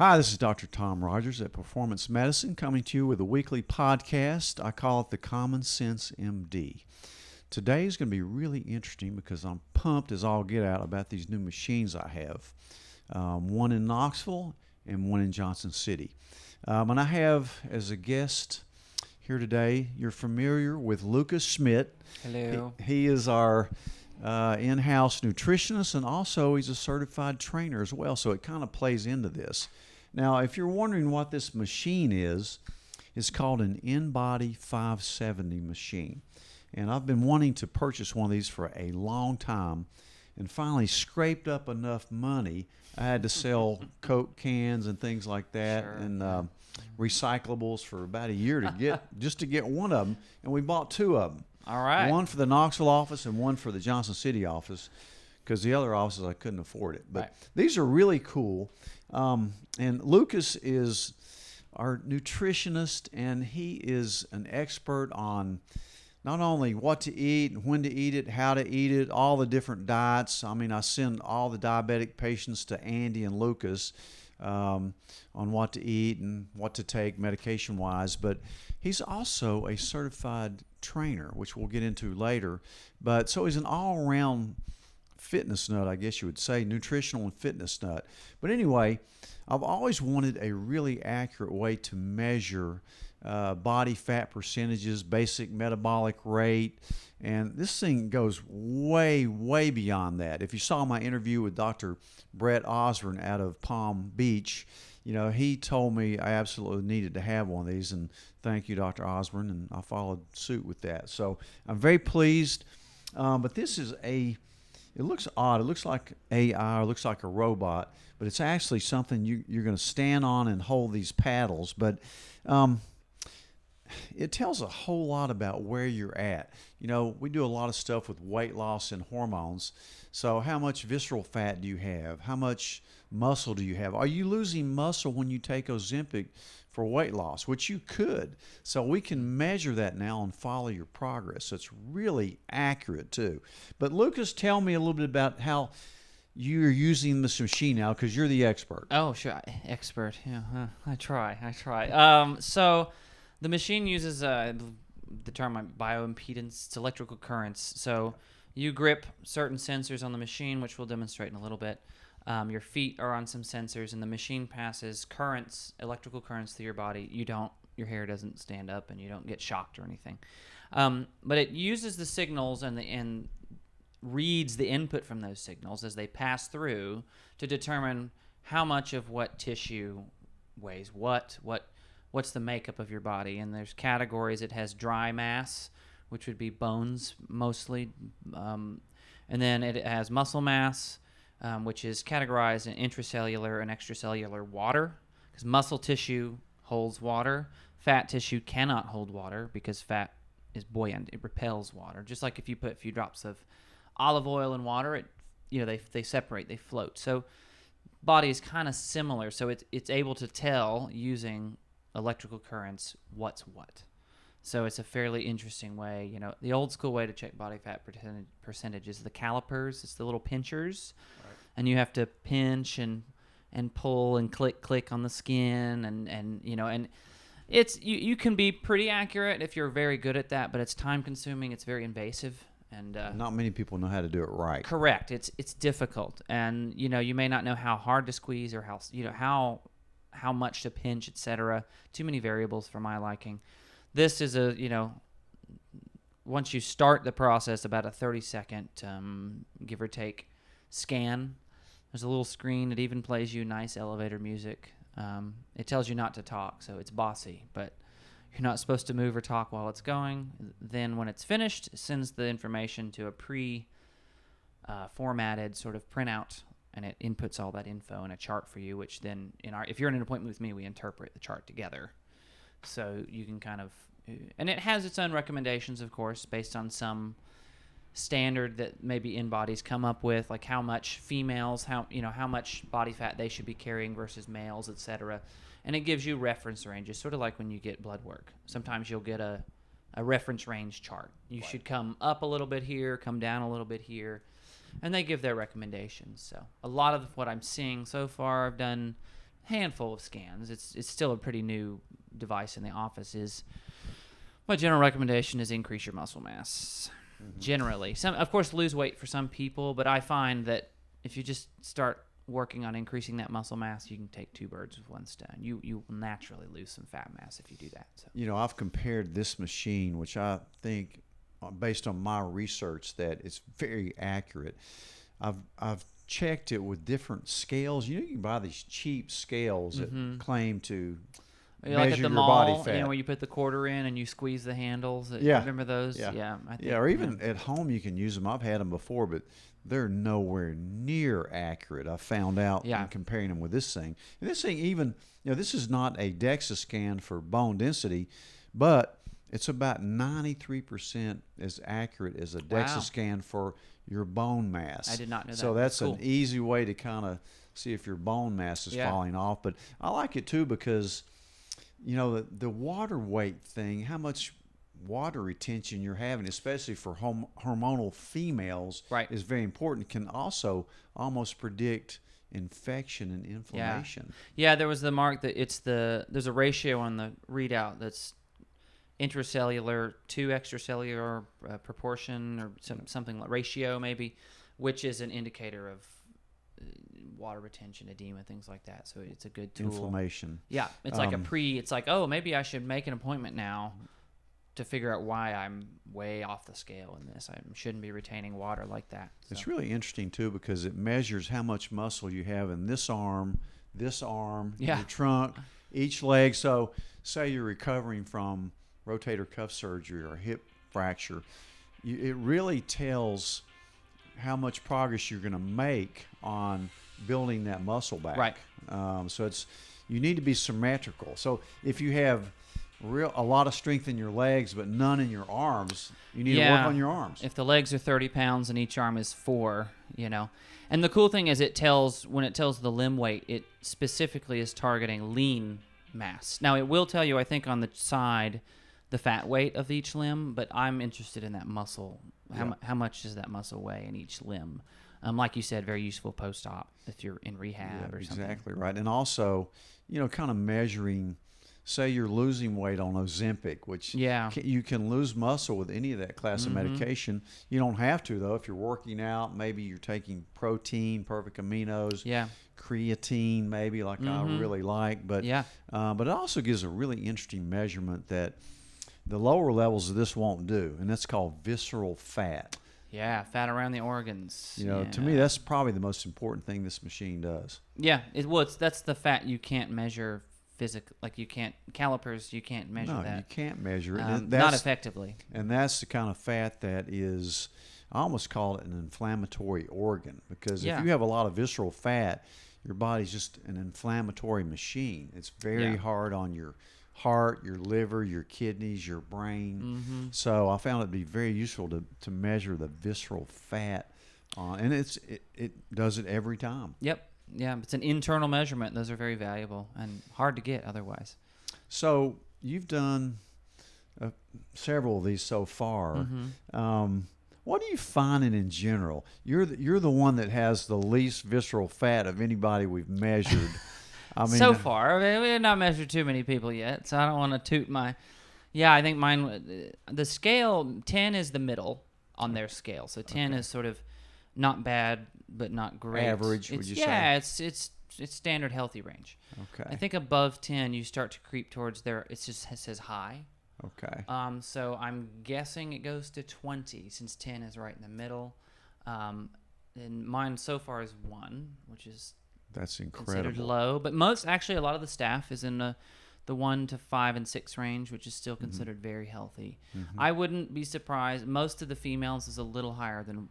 Hi, this is Dr. Tom Rogers at Performance Medicine coming to you with a weekly podcast. I call it the Common Sense MD. Today is going to be really interesting because I'm pumped as all get out about these new machines I have. One in Knoxville and one in Johnson City. And I have as a guest here today, you're familiar with Lucas Schmidt. Hello. He is our in-house nutritionist, and also he's a certified trainer as well, so it kind of plays into this. Now, if you're wondering what this machine is, it's called an InBody 570 machine. And I've been wanting to purchase one of these for a long time, and finally scraped up enough money. I had to sell Coke cans and things like that, Sure. and recyclables for about a year to get one of them, and we bought two of them. All right. One for the Knoxville office and one for the Johnson City office, because the other offices I couldn't afford it. But Right. these are really cool. And Lucas is our nutritionist, and he is an expert on not only what to eat and when to eat it, how to eat it, all the different diets. I mean, I send all the diabetic patients to Andy and Lucas on what to eat and what to take medication-wise. But he's also a certified trainer, which we'll get into later. But so he's an all-around fitness nut, I guess you would say, nutritional and fitness nut. But anyway, I've always wanted a really accurate way to measure body fat percentages, basic metabolic rate, and this thing goes way, way beyond that. If you saw my interview with Dr. Brett Osborne out of Palm Beach, you know, he told me I absolutely needed to have one of these, and thank you, Dr. Osborne, and I followed suit with that. So I'm very pleased, but this is it looks odd. It looks like AI, or looks like a robot, but it's actually something you're going to stand on and hold these paddles. But it tells a whole lot about where you're at. You know, we do a lot of stuff with weight loss and hormones. So how much visceral fat do you have? How much muscle do you have? Are you losing muscle when you take Ozempic for weight loss, which you could? So we can measure that now and follow your progress. So it's really accurate too. But Lucas, tell me a little bit about how you're using this machine now, because you're the expert. Oh, sure. Expert. Yeah, I try. So the machine uses the term bioimpedance. It's electrical currents. So you grip certain sensors on the machine, which we'll demonstrate in a little bit. Your feet are on some sensors, and the machine passes currents, electrical currents through your body. Your hair doesn't stand up, and you don't get shocked or anything. But it uses the signals and reads the input from those signals as they pass through to determine how much of what tissue weighs what's the makeup of your body. And there's categories. It has dry mass, which would be bones mostly, and then it has muscle mass, which is categorized in intracellular and extracellular water, because muscle tissue holds water. Fat tissue cannot hold water because fat is buoyant. It repels water. Just like if you put a few drops of olive oil in water, they separate, they float. So body is kind of similar. So it's able to tell using electrical currents what's what. So it's a fairly interesting way. You know, the old school way to check body fat percentage is the calipers. It's the little pinchers. Right. And you have to pinch and pull and click on the skin, and it's you can be pretty accurate if you're very good at that, but it's time consuming. It's very invasive, and not many people know how to do it right. Correct. It's difficult, and you may not know how hard to squeeze or how much to pinch, etc. Too many variables for my liking. This is once you start the process, about a 30-second, give or take, scan. There's a little screen. It even plays you nice elevator music. It tells you not to talk, so it's bossy, but you're not supposed to move or talk while it's going. Then when it's finished, it sends the information to a formatted sort of printout, and it inputs all that info in a chart for you, which then, if you're in an appointment with me, we interpret the chart together. So you can and it has its own recommendations, of course, based on some standard that maybe InBody's come up with, like how much females, how much body fat they should be carrying versus males, etc. And it gives you reference ranges, sort of like when you get blood work. Sometimes you'll get a reference range chart. You should come up a little bit here, come down a little bit here, and they give their recommendations. So a lot of what I'm seeing so far, I've done handful of scans. It's still a pretty new device in the office. Is my general recommendation is increase your muscle mass. Generally, of course, lose weight for some people, but I find that if you just start working on increasing that muscle mass, you can take two birds with one stone. You will naturally lose some fat mass if you do that. So. I've compared this machine, which I think, based on my research, that it's very accurate. I've checked it with different scales. You can buy these cheap scales that claim to like measure at the your mall, body fat. where you put the quarter in and you squeeze the handles. Yeah. Remember those? Yeah. I think, or even at home you can use them. I've had them before, but they're nowhere near accurate. I found out in comparing them with this thing. And this thing even, this is not a DEXA scan for bone density, but it's about 93% as accurate as a DEXA scan for your bone mass. I did not know that. So that's cool. an easy way to kind of see if your bone mass is falling off. But I like it too because the water weight thing, how much water retention you're having, especially for hormonal females, is very important. It can also almost predict infection and inflammation. Yeah, there was the mark that there's a ratio on the readout that's intracellular to extracellular proportion or something like ratio maybe, which is an indicator of water retention, edema, things like that. So it's a good tool. Inflammation. Yeah, it's like it's like, oh, maybe I should make an appointment now to figure out why I'm way off the scale in this. I shouldn't be retaining water like that. So. It's really interesting too because it measures how much muscle you have in this arm, your trunk, each leg. So say you're recovering from rotator cuff surgery or hip fracture, it really tells how much progress you're going to make on building that muscle back. Right. So you need to be symmetrical. So if you have a lot of strength in your legs but none in your arms, you need to work on your arms. If the legs are 30 pounds and each arm is 4, And the cool thing is when it tells the limb weight, it specifically is targeting lean mass. Now it will tell you, I think, on the side the fat weight of each limb, but I'm interested in that muscle. How much does that muscle weigh in each limb? Like you said, very useful post-op if you're in rehab or something. Exactly right. And also, kind of measuring, say you're losing weight on Ozempic, which you can lose muscle with any of that class of medication. You don't have to, though. If you're working out, maybe you're taking protein, perfect aminos, creatine maybe, like I really like. But it also gives a really interesting measurement that the lower levels of this won't do, and that's called visceral fat. Yeah, fat around the organs. To me, that's probably the most important thing this machine does. Yeah, that's the fat you can't measure physically. Like calipers, you can't measure that. No, you can't measure it. Not effectively. And that's the kind of fat that is, I almost call it an inflammatory organ, because if you have a lot of visceral fat, your body's just an inflammatory machine. It's very hard on your heart, your liver, your kidneys, your brain. So I found it to be very useful to measure the visceral fat, and it does it every time. Yep. Yeah, it's an internal measurement. Those are very valuable and hard to get otherwise. So you've done several of these so far. What are you finding in general? You're the one that has the least visceral fat of anybody we've measured. I mean, so far, we have not measured too many people yet, so I don't want to toot my. Yeah, I think mine. The scale 10 is the middle on their scale, so 10 is sort of not bad but not great. Average, would you say? Yeah, it's standard healthy range. Okay. I think above 10, you start to creep towards there. It says high. Okay. So I'm guessing it goes to 20 since 10 is right in the middle. And mine so far is 1, which is. That's incredible. Considered low, but a lot of the staff is in the 1 to 5 and 6 range, which is still considered very healthy. I wouldn't be surprised. Most of the females is a little higher than,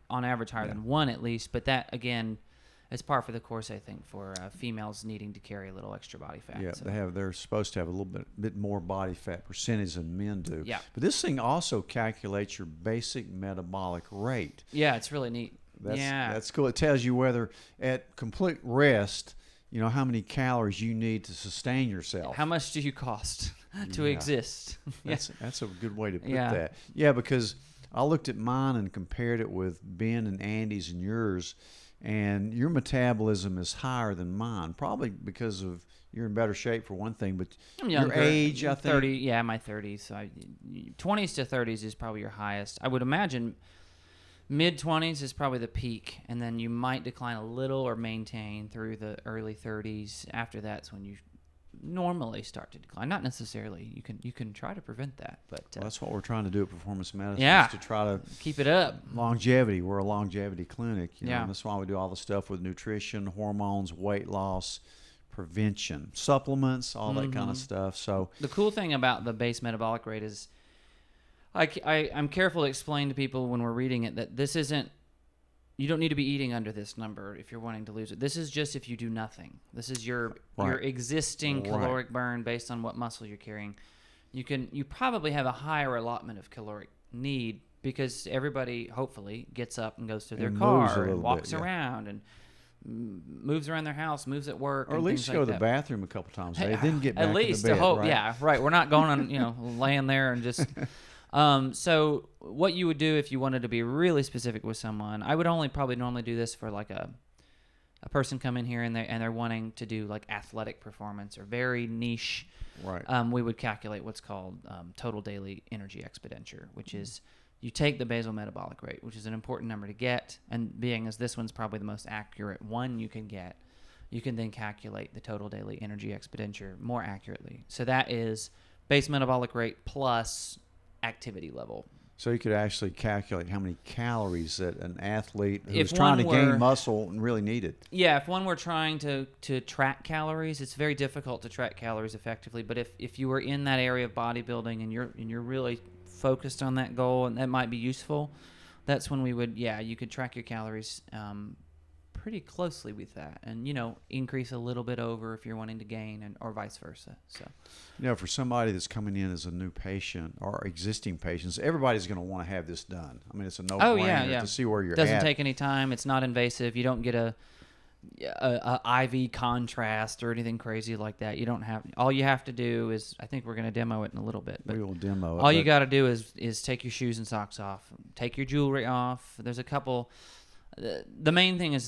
on average, higher than 1 at least. But that again, is par for the course, I think, for females needing to carry a little extra body fat. Yeah, so. they're supposed to have a little bit more body fat percentage than men do. Yeah. But this thing also calculates your basic metabolic rate. Yeah, it's really neat. That's cool. It tells you whether at complete rest, how many calories you need to sustain yourself. How much do you cost to exist? That's a good way to put that. Yeah, because I looked at mine and compared it with Ben and Andy's and yours, and your metabolism is higher than mine, probably because of you're in better shape for one thing, but I'm your younger, age, I think. 30, yeah, my 30s. So 20s to 30s is probably your highest. I would imagine mid 20s is probably the peak, and then you might decline a little or maintain through the early 30s. After that's when you normally start to decline. Not necessarily. You can try to prevent that, but Well, that's what we're trying to do at Performance Medicine. Yeah. Is to try to keep it up. longevity. We're a longevity clinic. You know, Yeah. and that's why we do all the stuff with nutrition, hormones, weight loss, prevention, supplements, all that kind of stuff. So The cool thing about the base metabolic rate is I'm careful to explain to people when we're reading it that this isn't, you don't need to be eating under this number if you're wanting to lose it. This is just if you do nothing. This is your existing caloric burn based on what muscle you're carrying. You probably have a higher allotment of caloric need because everybody hopefully gets up and goes to their car and walks around and moves around their house, moves at work, or at least go to the bathroom a couple times a day, then get back at least to the bed, to hope, right? yeah, right. We're not going on, laying there and just. So what you would do if you wanted to be really specific with someone, I would probably normally do this for like a person come in here and they're wanting to do like athletic performance or very niche. Right. We would calculate what's called total daily energy expenditure, which is you take the basal metabolic rate, which is an important number to get, and being as this one's probably the most accurate one you can get, you can then calculate the total daily energy expenditure more accurately. So that is base metabolic rate plus activity level. So you could actually calculate how many calories that an athlete who's If trying to one were- gain muscle and really needed. Yeah, if one were trying to track calories, it's very difficult to track calories effectively. But if you were in that area of bodybuilding and you're really focused on that goal, and that might be useful, that's when you could track your calories pretty closely with that, and increase a little bit over if you're wanting to gain, or vice versa. So, For somebody that's coming in as a new patient or existing patients, everybody's going to want to have this done. I mean, it's a no-brainer to see where you're at. Doesn't take any time. It's not invasive. You don't get a IV contrast or anything crazy like that. You don't have. All you have to do is, I think we're going to demo it in a little bit. But we will demo it. All you got to do is take your shoes and socks off, take your jewelry off. There's a couple. The main thing is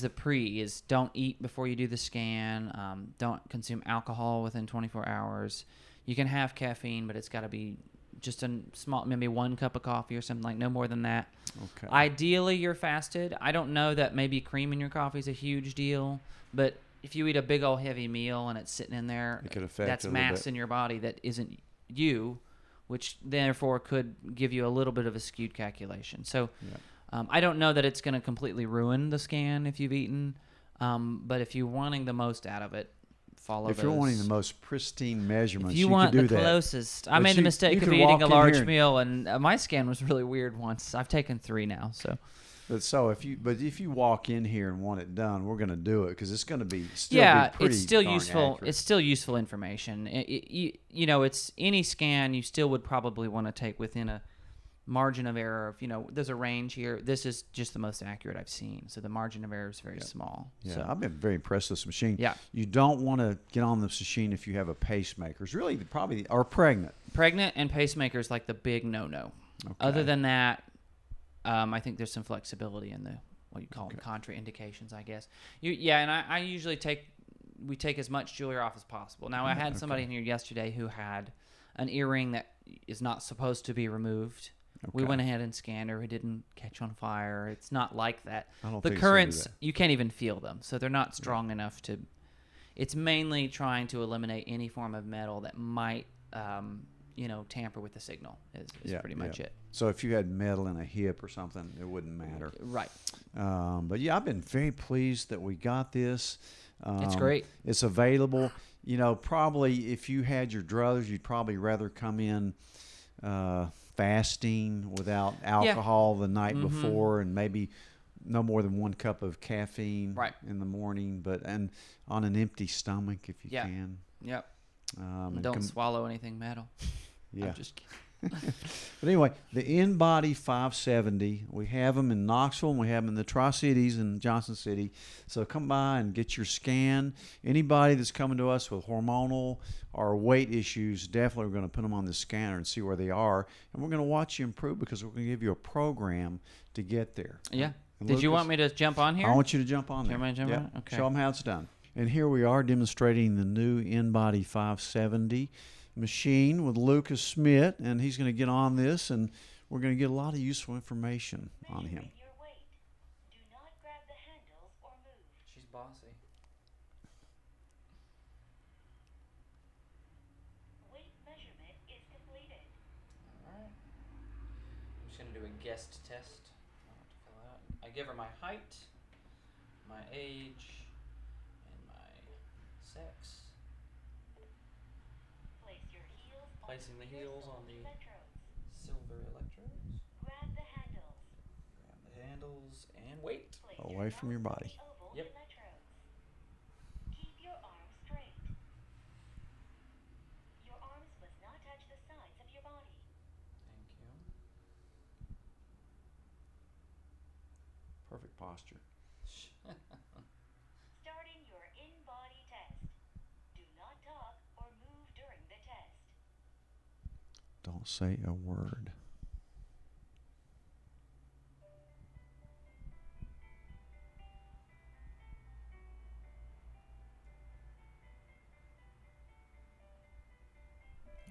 don't eat before you do the scan. Don't consume alcohol within 24 hours. You can have caffeine, but it's got to be just a small, maybe 1 cup of coffee or something, like no more than that. Okay. Ideally, you're fasted. I don't know that maybe cream in your coffee is a huge deal, but if you eat a big old heavy meal and it's sitting in there, it could affect that's it a little mass bit. in your body that isn't you, which therefore could give you a little bit of a skewed calculation. So. Yeah. I don't know that it's going to completely ruin the scan if you've eaten, but if you're wanting the most out of it, follow If you're wanting the most pristine measurements, if you want could do the that. closest. I But made the you mistake could of walk eating a in large here meal, and my scan was really weird once. I've taken 3 now, so. If you walk in here and want it done, we're going to do it because it's going to be still Yeah, be pretty it's still darn useful. accurate. It's still useful information. It's any scan you still would probably want to take within a margin of error of, there's a range here. This is just the most accurate I've seen. So the margin of error is very small. Yeah, So, I've been very impressed with this machine. Yeah. You don't want to get on this machine if you have a pacemaker. It's really probably or pregnant. pregnant and pacemakers like the big no-no. Okay. Other than that, I think there's some flexibility in the what you call contraindications, I guess. And I usually take as much jewelry off as possible. Now I had somebody in here yesterday who had an earring that is not supposed to be removed. We went ahead and scanned her. It didn't catch on fire. It's not like that. I don't The think currents, so you can't even feel them, so they're not strong enough to. It's mainly trying to eliminate any form of metal that might, tamper with the signal. Is pretty much it. So if you had metal in a hip or something, it wouldn't matter. Right. But yeah, I've been very pleased that we got this. It's great. It's available. Probably if you had your druthers, you'd probably rather come in fasting without alcohol the night before, and maybe no more than 1 cup of caffeine in the morning, and on an empty stomach if you can. Yep. And Don't swallow anything metal. Yeah. I'm just kidding. But anyway, the InBody 570, we have them in Knoxville, and we have them in the Tri-Cities and Johnson City. So come by and get your scan. Anybody that's coming to us with hormonal or weight issues, definitely we're going to put them on the scanner and see where they are. And we're going to watch you improve because we're going to give you a program to get there. Yeah. And Did you Lucas, want me to jump on here? I want you to jump on there. Everybody jump Yep. on? Okay. Show them how it's done. And here we are demonstrating the new InBody 570 machine with Lucas Schmidt, and he's going to get on this, and we're going to get a lot of useful information on him. Your weight. Do not grab the handles or move. She's bossy. Weight measurement is completed. All right. I'm just going to do a guest test. I'll have to fill out. I give her my height, my age, and my sex. Place your heels Placing the heels on the electrodes. silver electrodes. Grab the handles. Grab the handles and wait. Place Away from your body. the oval Yep. electrodes. Keep your arms straight. Your arms must not touch the sides of your body. Thank you. Perfect posture. Starting your in-body test. Do not talk or move during the test. Don't say a word.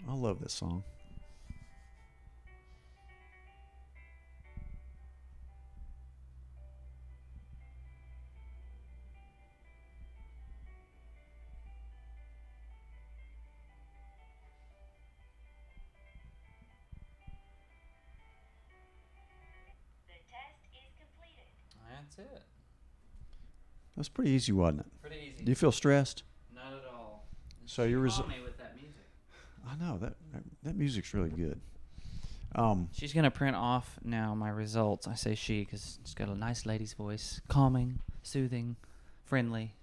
I love this song. The test is completed. That's it. That's pretty easy, wasn't it? Pretty easy. Do you feel stressed? Not at all. So your Call me with that music. I know that music's really good. She's gonna print off now my results. I say she because she's got a nice lady's voice, calming, soothing, friendly,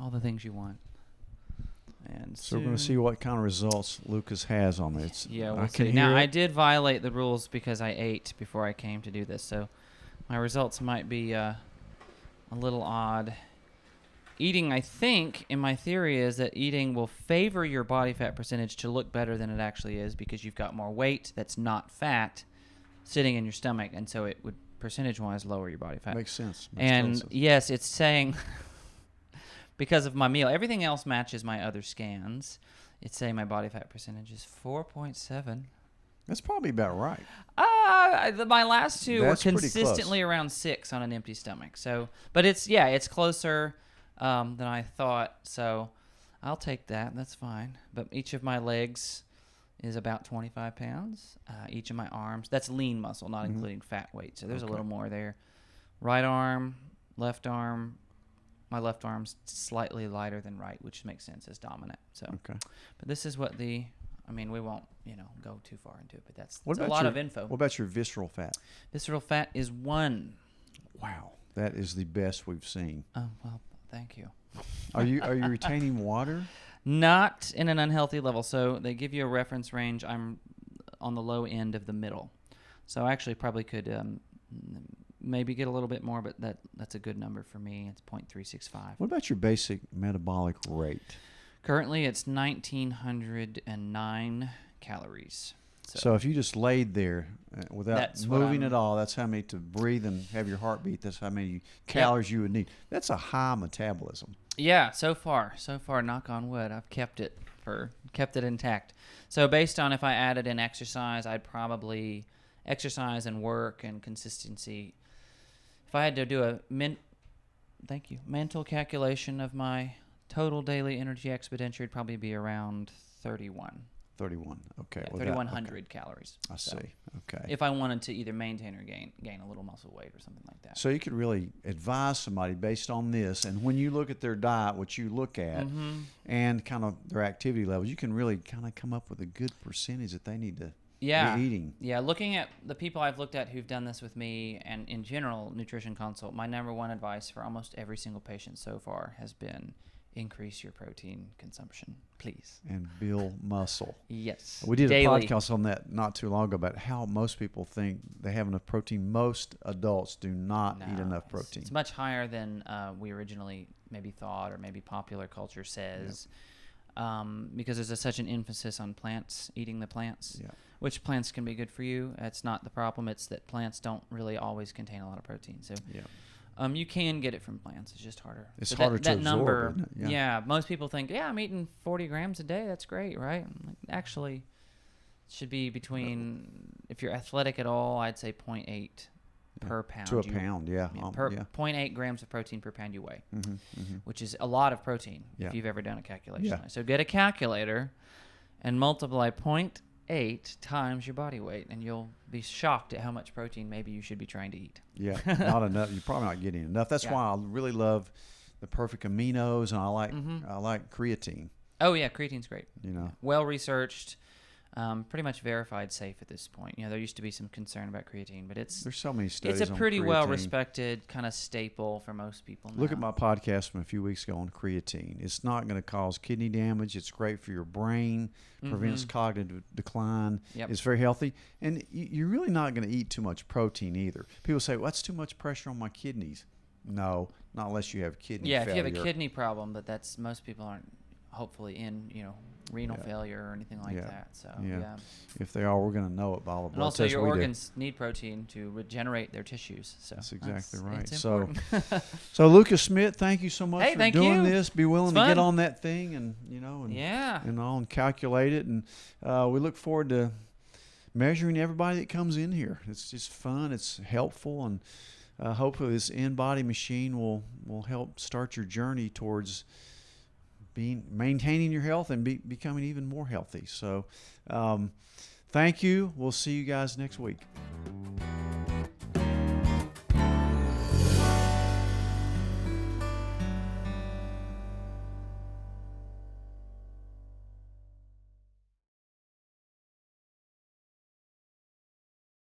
all the things you want. And So we're going to see what kind of results Lucas has on it. Yeah, I we'll can see. hear Now I it. did violate the rules because I ate before I came to do this, so my results might be a little odd. Eating, I think, in my theory, is that eating will favor your body fat percentage to look better than it actually is because you've got more weight that's not fat sitting in your stomach, and so it would percentage-wise lower your body fat. Makes sense. Makes And total sense. yes, it's saying because of my meal, everything else matches my other scans. It's saying my body fat percentage is 4.7. That's probably about right. My last two were That's pretty consistently around 6 on an empty stomach. So, but it's closer than I thought. So, I'll take that. That's fine. But each of my legs is about 25 pounds. Each of my arms, that's lean muscle, not including fat weight. So there's a little more there. Right arm, left arm. My left arm's slightly lighter than right, which makes sense as dominant. So, Okay. but this is what we won't, go too far into it, but that's What a about lot your, of info. What about your visceral fat? Visceral fat is 1. Wow, that is the best we've seen. Oh, well, thank you. Are you retaining water? Not in an unhealthy level. So they give you a reference range. I'm on the low end of the middle. So I actually probably could maybe get a little bit more, but that's a good number for me. It's 0.365. What about your basic metabolic rate? Currently, it's 1,909 calories. So if you just laid there without That's what moving I'm- at all, that's how many to breathe and have your heartbeat. That's how many calories you would need. That's a high metabolism. Yeah, so far, knock on wood, I've kept it intact. So based on if I added in exercise, I'd probably exercise and work and consistency. If I had to do a mental calculation of my total daily energy expenditure, it'd probably be around 31. 31. Okay. Yeah, well, that- 3,100 calories. I So see. Okay. if I wanted to either maintain or gain a little muscle weight or something like that. So you could really advise somebody based on this, and when you look at their diet, what you look at, Mm-hmm. and kind of their activity levels, you can really kind of come up with a good percentage that they need to be eating. Yeah, looking at the people I've looked at who've done this with me and in general, Nutrition Consult, my number one advice for almost every single patient so far has been increase your protein consumption, please. And build muscle. Yes. We did daily. a podcast on that not too long ago about how most people think they have enough protein. Most adults do not eat enough protein. It's much higher than we originally maybe thought or maybe popular culture says. Because there's such an emphasis on plants, eating the plants. Yeah. which plants can be good for you. That's not the problem. It's that plants don't really always contain a lot of protein. So you can get it from plants. It's just harder. It's So harder to that number, absorb, isn't it? yeah. Most people think, I'm eating 40 grams a day. That's great, right? Actually, it should be between, if you're athletic at all, I'd say 0.8 per pound. To a pound, yeah. 0.8 grams of protein per pound you weigh, Mm-hmm. which is a lot of protein Yeah. if you've ever done a calculation. Yeah. So get a calculator and multiply 0.8 times your body weight, and you'll be shocked at how much protein maybe you should be trying to eat. Yeah, not enough. You're probably not getting enough. That's why I really love the perfect aminos, and I like creatine. Oh, yeah, creatine's great. You know, Well researched, pretty much verified safe at this point. There used to be some concern about creatine, but there's so many studies. it's a on pretty creatine. well respected kind of staple for most people now. Look at my podcast from a few weeks ago on creatine. It's not going to cause kidney damage. It's great for your brain, prevents cognitive decline. Yep. It's very healthy. And you're really not going to eat too much protein either. People say, well, that's too much pressure on my kidneys. No, not unless you have kidney failure. if you have a kidney problem, but that's most people aren't hopefully in, renal failure or anything like that. So, If they are, we're going to know it by all the blood and also tests your we do. organs need protein to regenerate their tissues. So That's exactly right. It's So, important. so Lucas Schmidt, thank you so much Hey, for thank doing you. this. Be willing It's to get fun. on that thing and and all and calculate it. And we look forward to measuring everybody that comes in here. It's just fun. It's helpful, and hopefully this InBody machine will help start your journey towards maintaining your health and becoming even more healthy. So, thank you. We'll see you guys next week.